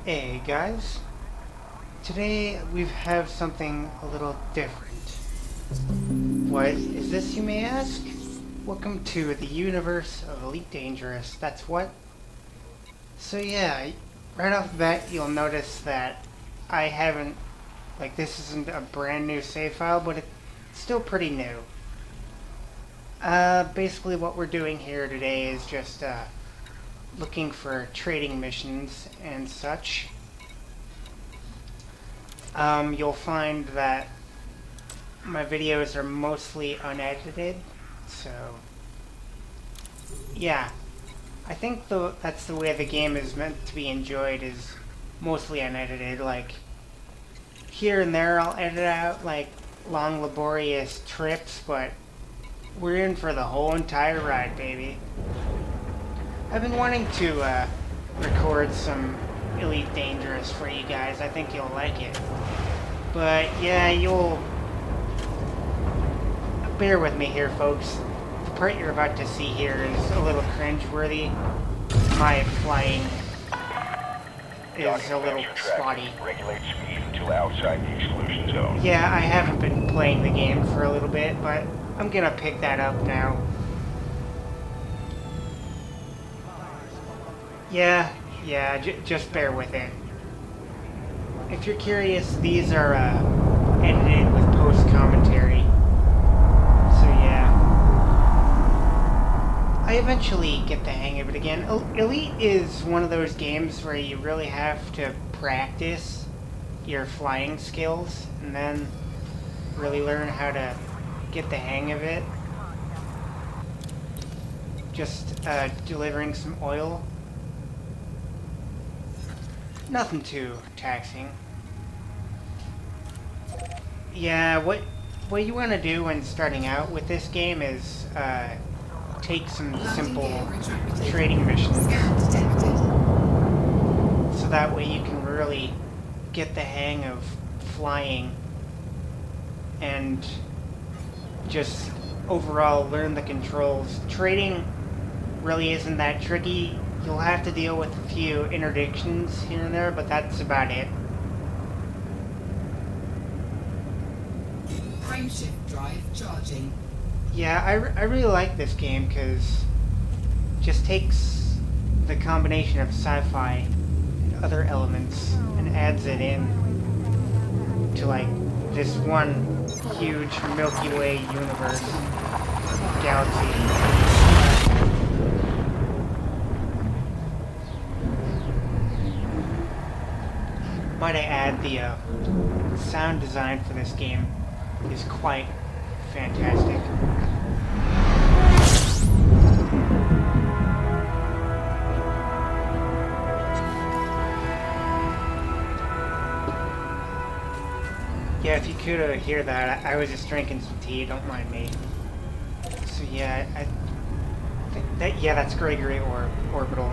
Hey guys, today we have something a little different. What is this, you may ask? Welcome to the universe of Elite Dangerous, that's what. So yeah, right off the bat you'll notice that I haven't, this isn't a brand new save file, but it's still pretty new. Basically what we're doing here today is just looking for trading missions and such. You'll find that my videos are mostly unedited, so yeah, I think that's the way the game is meant to be enjoyed, is mostly unedited. Like, here and there I'll edit out like long laborious trips, but we're in for the whole entire ride, baby. I've been wanting to record some Elite Dangerous for you guys. I think you'll like it. But yeah, you'll bear with me here, folks. The part you're about to see here is a little cringeworthy. My flying is a little spotty. Regulate speed until outside the exclusion zone. Yeah, I haven't been playing the game for a little bit, but I'm gonna pick that up now. Yeah, just bear with it. If you're curious, these are edited with post-commentary. So yeah. I eventually get the hang of it again. Elite is one of those games where you really have to practice your flying skills and then really learn how to get the hang of it. Just delivering some oil. Nothing too taxing. Yeah, what you want to do when starting out with this game is take some simple trading missions. So that way you can really get the hang of flying and just overall learn the controls. Trading really isn't that tricky. You'll have to deal with a few interdictions here and there, but that's about it. Frameshift drive charging. Yeah, I really like this game because it just takes the combination of sci-fi and other elements and adds it in to like this one huge Milky Way universe, galaxy. Might I add, the sound design for this game is quite fantastic. Yeah, if you could hear that, I was just drinking some tea, don't mind me. So yeah, I think that, yeah, that's Gregory or Orbital.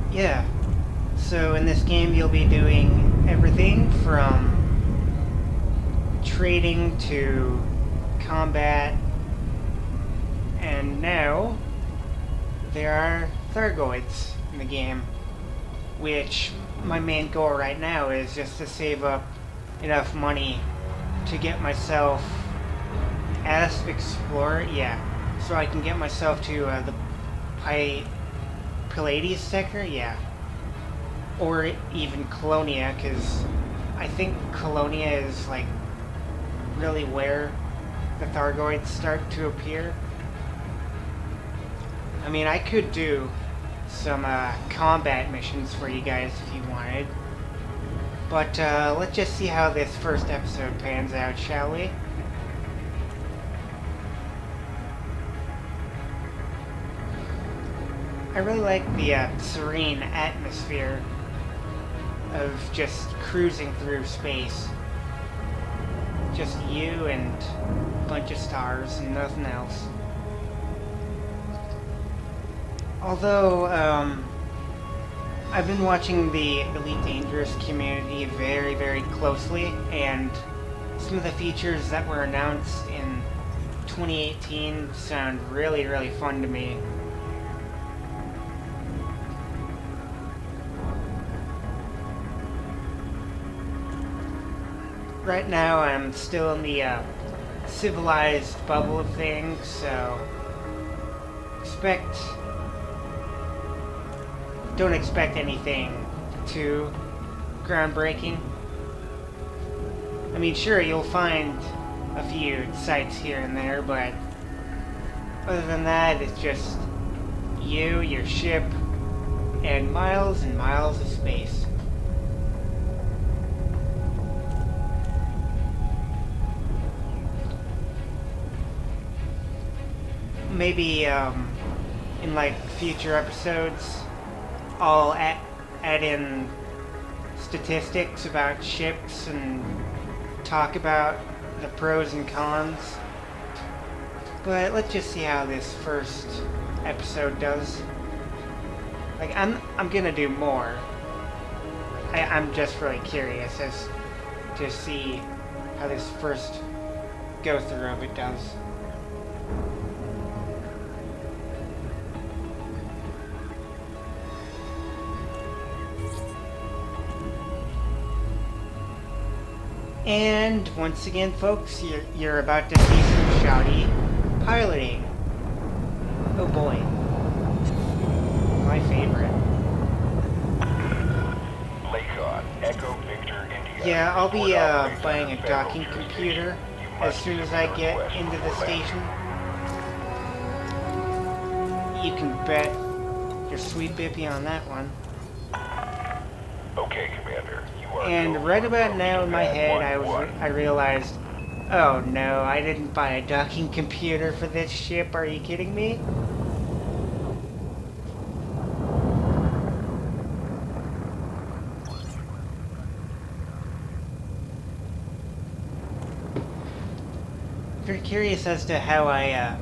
Yeah. So in this game you'll be doing everything from trading to combat, and now there are Thargoids in the game, which my main goal right now is just to save up enough money to get myself as Explorer, yeah, so I can get myself to the Pallades sector, yeah. Or even Colonia, because I think Colonia is like really where the Thargoids start to appear. I mean, I could do some combat missions for you guys if you wanted, but let's just see how this first episode pans out, shall we? I really like the serene atmosphere of just cruising through space. Just you and a bunch of stars and nothing else. Although, I've been watching the Elite Dangerous community very, very closely, and some of the features that were announced in 2018 sound really, really fun to me. right now I'm still in the civilized bubble of things, so don't expect anything too groundbreaking. I mean, sure, you'll find a few sites here and there, but other than that, it's just you, your ship, and miles of space. Maybe in like future episodes, I'll add in statistics about ships and talk about the pros and cons. But let's just see how this first episode does. Like, I'm gonna do more. I'm just really curious as to see how this first go through of it does. And once again, folks, you're about to see some shouty piloting. Oh boy. My favorite. Lakon, Echo Victor India. Yeah, I'll be Report operations buying on a federal docking jurisdiction. computer You as must soon as submit I a get request into the for landing. station. You can bet your sweet bippy on that one. Okay, Commander. You are And go right for about now in my approach to head, pad 1. I realized, oh no, I didn't buy a docking computer for this ship. Are you kidding me? If you're curious as to how I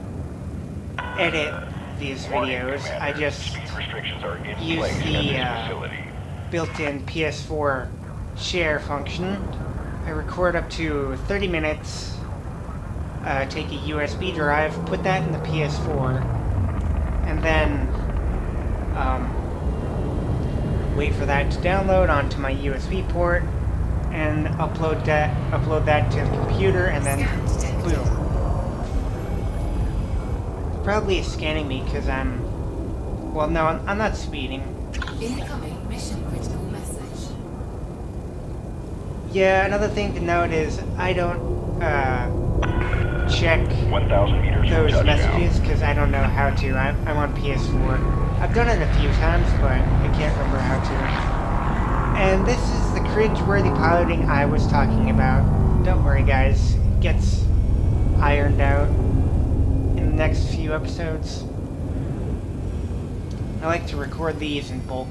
edit these Warning, videos, I Commander. just Speed restrictions are in use place the, at this facility. built-in PS4 share function. I record up to 30 minutes, take a USB drive, put that in the PS4, and then wait for that to download onto my USB port, and upload that to the computer, and then boom. Probably scanning me because well, no, I'm not speeding. Incoming mission critical message. Yeah, another thing to note is I don't check 1,000 meters from those touchdown. messages because I don't know how to. I'm on PS4. I've done it a few times, but I can't remember how to. And this is the cringe-worthy piloting I was talking about. Don't worry, guys. It gets ironed out in the next few episodes. I like to record these in bulk.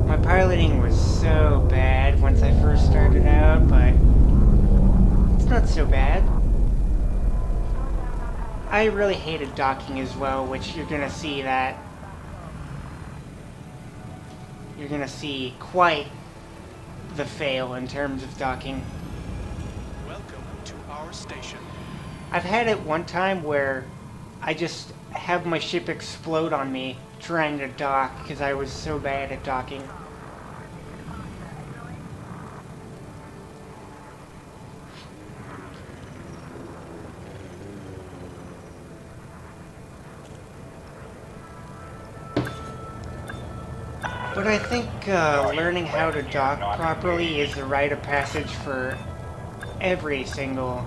My piloting was so bad once I first started out, but it's not so bad. I really hated docking as well, which you're gonna see that. You're gonna see quite the fail in terms of docking. Welcome to our station. I've had it one time where I just have my ship explode on me trying to dock because I was so bad at docking. But I think learning how to dock properly is the rite of passage for every single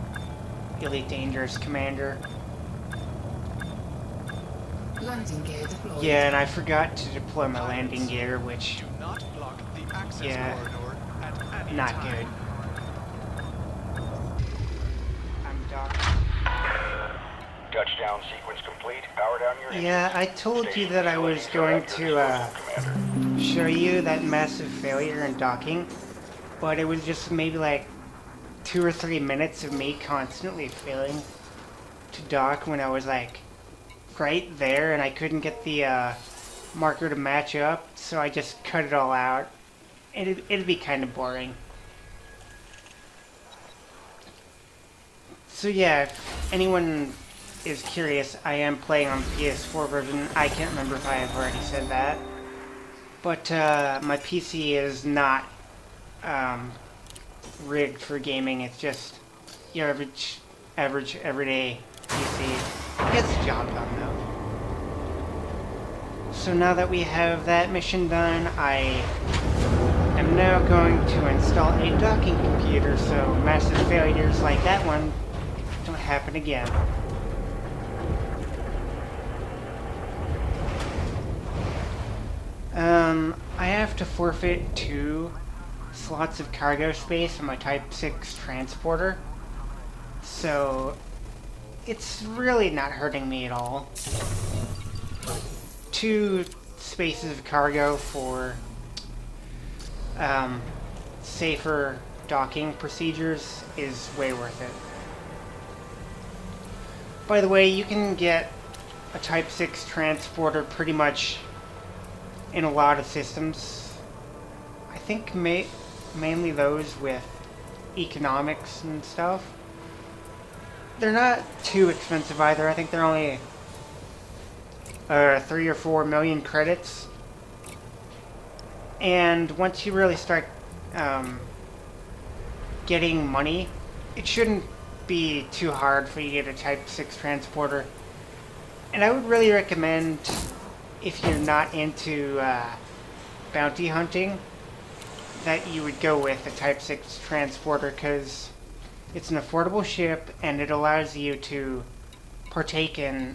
Elite Dangerous commander. Landing gear deployed. Yeah, and I forgot to deploy my landing gear, which Do not block the access Yeah. corridor at any not time. good. I'm docked. Touchdown sequence complete. Power down your engines. Yeah, I told you Station that I was facilities are going at your to disposal, Commander. show you that massive failure in docking, but it was just maybe like 2 or 3 minutes of me constantly failing to dock when I was like right there and I couldn't get the marker to match up, so I just cut it all out. It'd be kind of boring. So yeah, if anyone is curious, I am playing on the PS4 version. I can't remember if I have already said that. But my PC is not rigged for gaming. It's just your average, everyday PC. It gets the job done, though. So now that we have that mission done, I am now going to install a docking computer so massive failures like that one don't happen again. I have to forfeit 2 slots of cargo space on my Type 6 transporter, so it's really not hurting me at all. 2 spaces of cargo for safer docking procedures is way worth it. By the way, you can get a Type 6 transporter pretty much in a lot of systems. I think mainly those with economics and stuff. They're not too expensive either. I think they're only 3 or 4 million credits. And once you really start getting money, it shouldn't be too hard for you to get a Type 6 transporter. And I would really recommend, if you're not into bounty hunting, that you would go with a Type 6 transporter, because it's an affordable ship and it allows you to partake in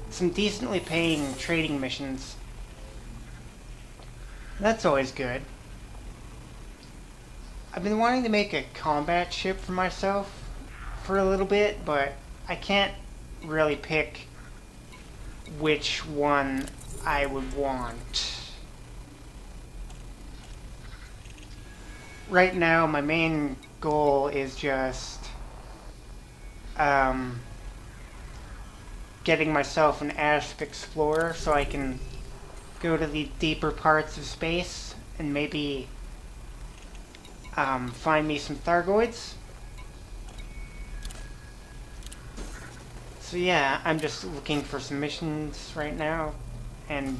some decently paying trading missions. That's always good. I've been wanting to make a combat ship for myself for a little bit, but I can't really pick which one I would want. Right now, my main goal is just getting myself an Asp Explorer so I can go to the deeper parts of space and maybe find me some Thargoids. So yeah, I'm just looking for some missions right now. And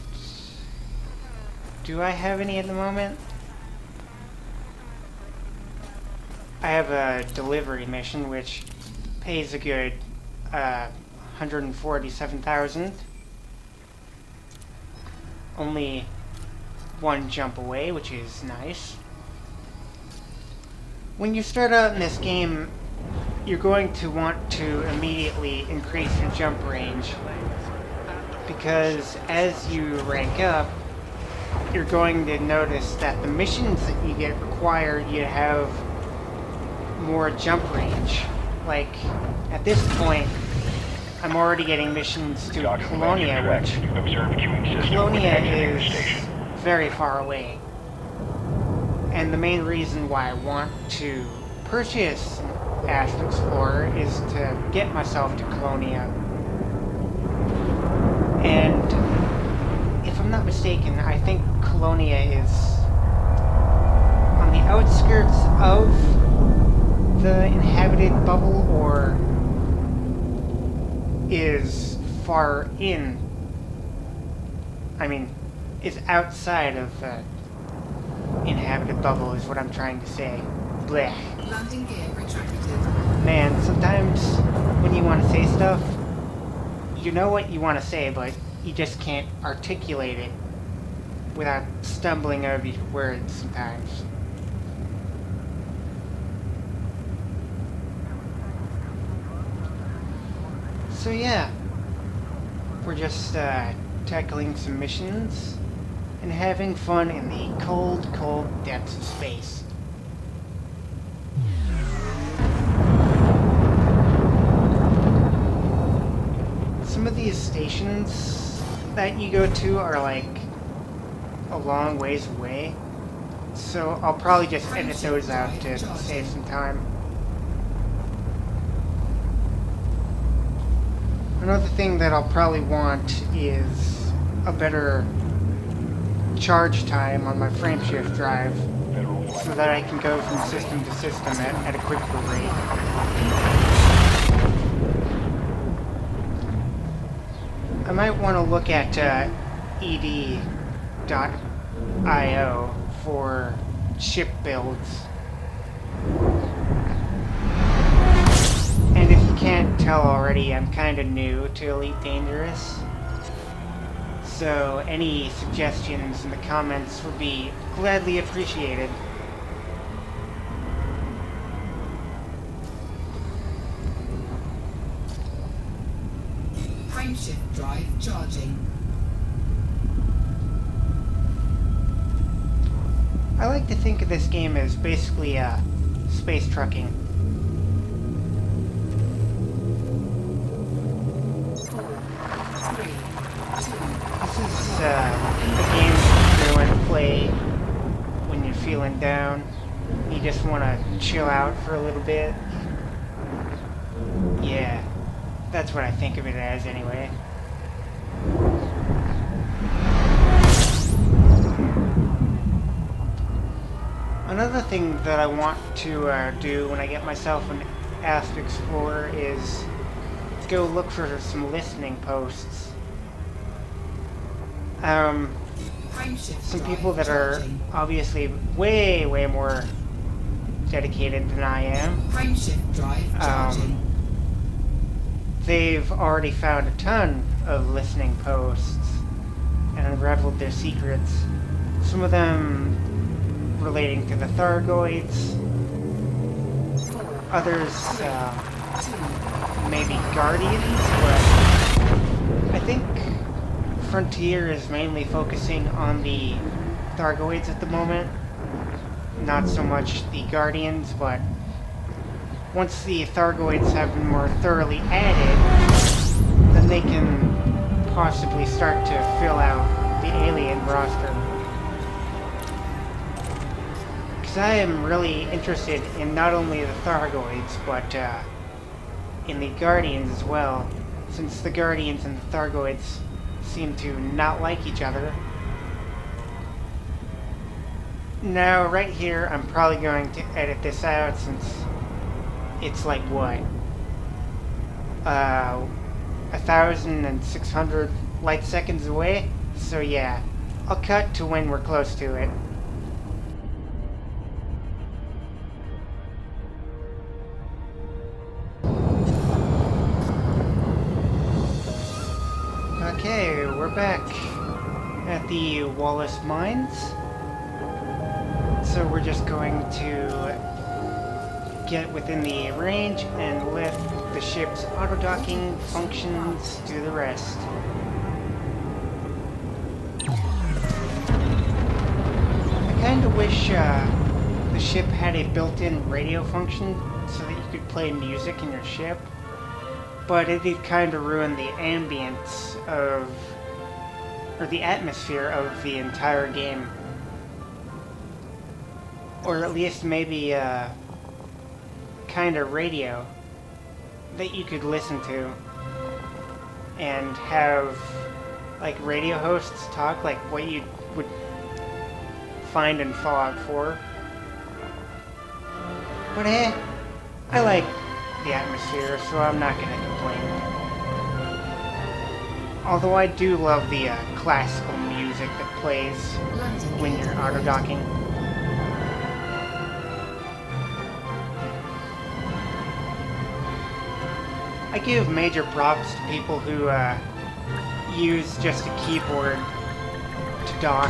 do I have any at the moment? I have a delivery mission which pays a good 147,000. Only 1 jump away, which is nice. When you start out in this game, you're going to want to immediately increase your jump range, because as you rank up, you're going to notice that the missions that you get require you to have more jump range. Like, at this point, I'm already getting missions to Colonia, which Colonia is very far away. And the main reason why I want to purchase Asp Explorer is to get myself to Colonia. And if I'm not mistaken, I think Colonia is on the outskirts of the inhabited bubble, or is far in. I mean, is outside of the inhabited bubble is what I'm trying to say. Blech. Landing gear retracted. Man, sometimes when you want to say stuff, you know what you want to say, but you just can't articulate it without stumbling over your words sometimes. So yeah, we're just tackling some missions and having fun in the cold, cold depths of space. Some of these stations that you go to are like a long ways away, so I'll probably just edit those out to save some time. Another thing that I'll probably want is a better charge time on my frameshift drive, so that I can go from system to system at a quicker rate. might want to look at ed.io for ship builds. And if you can't tell already, I'm kind of new to Elite Dangerous. So any suggestions in the comments would be gladly appreciated. Frameshift drive charging. I like to think of this game as basically space trucking. 4, 3, 2. This is a game you want to play when you're feeling down. You just want to chill out for a little bit. Yeah, that's what I think of it as anyway. Another thing that I want to do when I get myself an Asp Explorer is go look for some listening posts. Frameshift Some drive people that are charging. obviously way more dedicated than I am. Frameshift drive charging. They've already found a ton of listening posts and unraveled their secrets. Some of them relating to the Thargoids, 4, others 2. maybe Guardians, but I think Frontier is mainly focusing on the Thargoids at the moment. Not so much the Guardians, but once the Thargoids have been more thoroughly added, then they can possibly start to fill out the alien roster. Because I am really interested in not only the Thargoids, but in the Guardians as well, since the Guardians and the Thargoids seem to not like each other. Now, right here, I'm probably going to edit this out since it's like, what? 1,600 light seconds away? So yeah, I'll cut to when we're close to it. Okay, we're back at the Wallace Mines. So we're just going to get within the range and let the ship's auto-docking functions do the rest. I kind of wish the ship had a built-in radio function so that you could play music in your ship, but it'd kind of ruin the ambience of, or the atmosphere of the entire game. Or at least maybe kind of radio that you could listen to and have like radio hosts talk like what you would find in Fallout 4. But I like the atmosphere, so I'm not gonna complain. Although I do love the classical music that plays when you're auto-docking. I give major props to people who use just a keyboard to dock.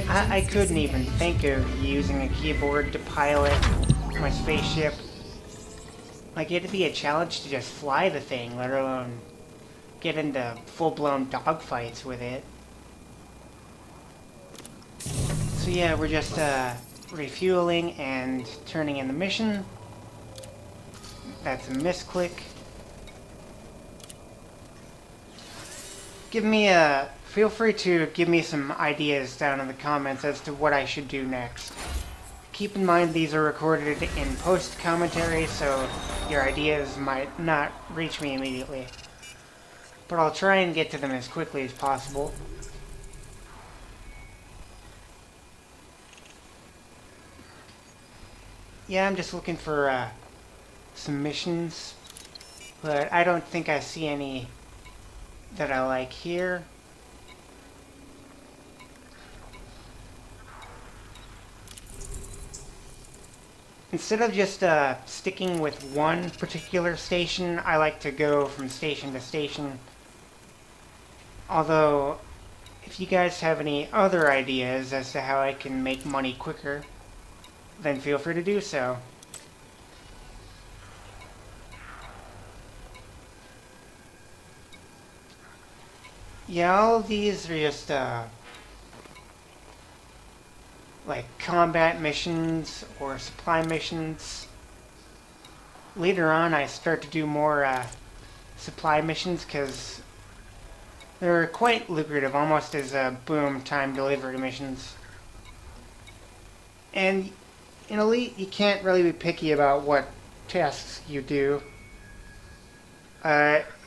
I couldn't even think of using a keyboard to pilot my spaceship. Like, it'd be a challenge to just fly the thing, let alone get into full-blown dogfights with it. So yeah, we're just refueling and turning in the mission. That's a misclick. Feel free to give me some ideas down in the comments as to what I should do next. Keep in mind these are recorded in post-commentary, so your ideas might not reach me immediately. But I'll try and get to them as quickly as possible. Yeah, I'm just looking for some missions, but I don't think I see any that I like here. Instead of just sticking with one particular station, I like to go from station to station. Although, if you guys have any other ideas as to how I can make money quicker, then feel free to do so. Yeah, all of these are just like combat missions or supply missions. Later on I start to do more supply missions because they're quite lucrative, almost as boom time delivery missions. And in Elite you can't really be picky about what tasks you do.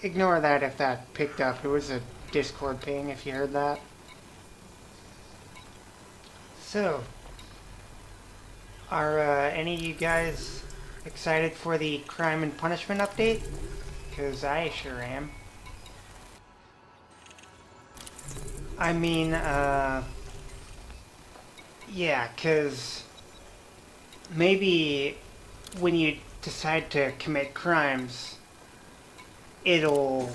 Ignore that if that picked up. It was a Discord ping if you heard that. So, are any of you guys excited for the Crime and Punishment update? Because I sure am. I mean, yeah, because maybe when you decide to commit crimes, it'll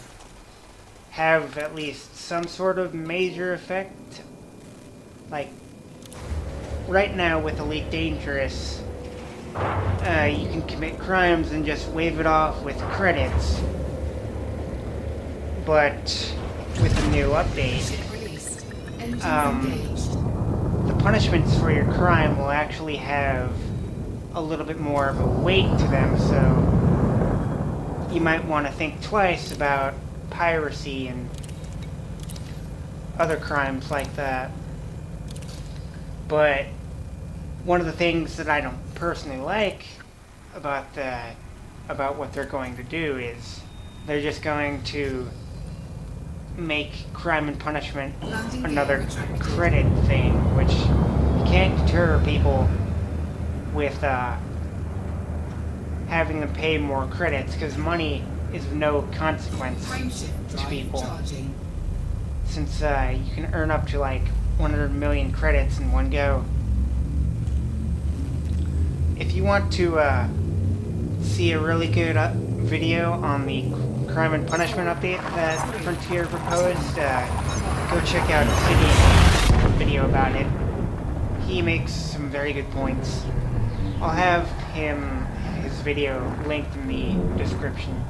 have at least some sort of major effect. Like, right now with Elite Dangerous, you can commit crimes and just wave it off with credits. But with a new update, Ship released. Engines engaged. the punishments for your crime will actually have a little bit more of a weight to them, so you might want to think twice about piracy and other crimes like that. But one of the things that I don't personally like about what they're going to do is they're just going to make Crime and Punishment Landing another gear retracted. credit thing, which you can't deter people with having them pay more credits, because money is of no consequence Timeshift to drive people, charging. since you can earn up to like 100 million credits in one go. If you want to see a really good video on the Crime and Punishment update that Frontier proposed, go check out City's video about it. He makes some very good points. I'll have his video linked in the description.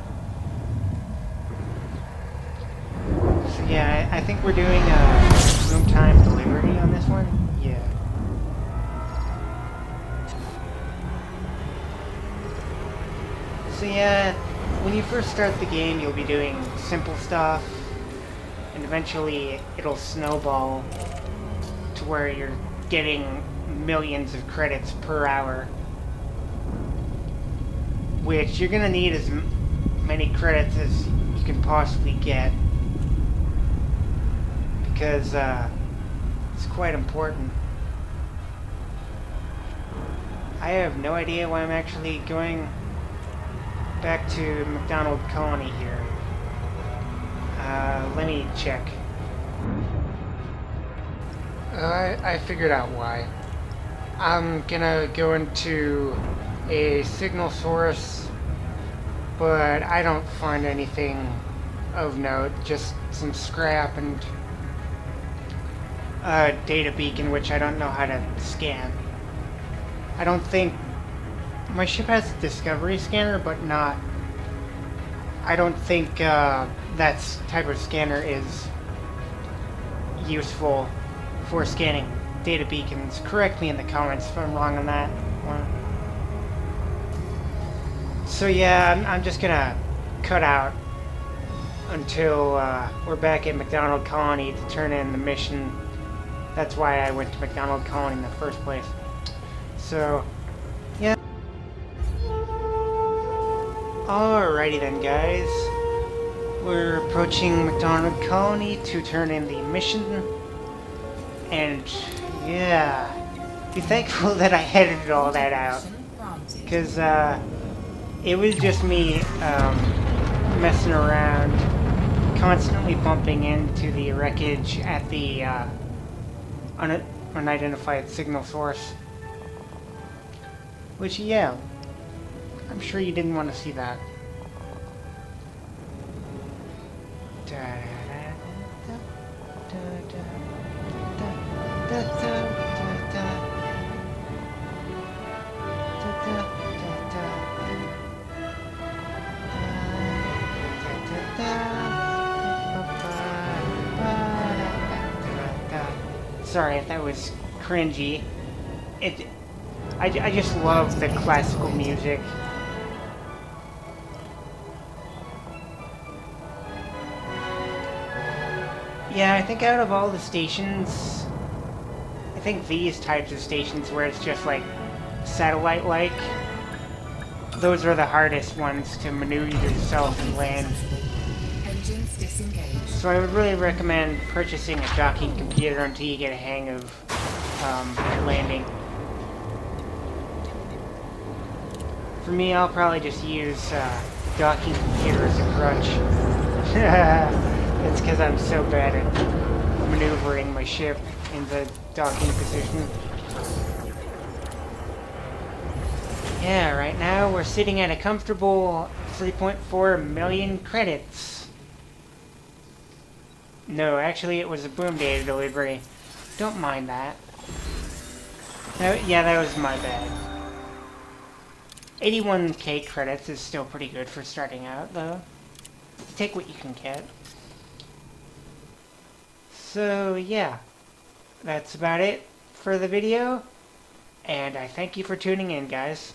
So yeah, I think we're doing room time delivery on this one. Yeah. So yeah, when you first start the game, you'll be doing simple stuff, and eventually it'll snowball to where you're getting millions of credits per hour, which you're gonna need as many credits as you can possibly get, because it's quite important. I have no idea why I'm actually going back to McDonald Colony here. Let me check. I figured out why. I'm gonna go into a signal source, but I don't find anything of note, just some scrap and a data beacon, which I don't know how to scan. I don't think my ship has a discovery scanner, but not. I don't think that type of scanner is useful for scanning data beacons. Correct me in the comments if I'm wrong on that one. So yeah, I'm just gonna cut out until we're back at McDonald Colony to turn in the mission. That's why I went to McDonald Colony in the first place. So, yeah. Alrighty then, guys. We're approaching McDonald Colony to turn in the mission. And, yeah. Be thankful that I edited all that out. Because, it was just me, messing around. constantly bumping into the wreckage at the unidentified signal source. Which, yeah, I'm sure you didn't want to see that. Sorry if that was cringy. I just love the classical music. Yeah, I think out of all the stations, I think these types of stations where it's just like satellite-like, those are the hardest ones to maneuver yourself and land. Engines disengaged. So I would really recommend purchasing a docking computer until you get a hang of landing. For me, I'll probably just use docking computer as a crutch. It's because I'm so bad at maneuvering my ship in the docking position. Yeah, right now we're sitting at a comfortable 3.4 million credits. No, actually it was a boom data delivery. Don't mind that. Yeah, that was my bad. 81k credits is still pretty good for starting out, though. Take what you can get. So, yeah. That's about it for the video. And I thank you for tuning in, guys.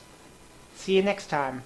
See you next time.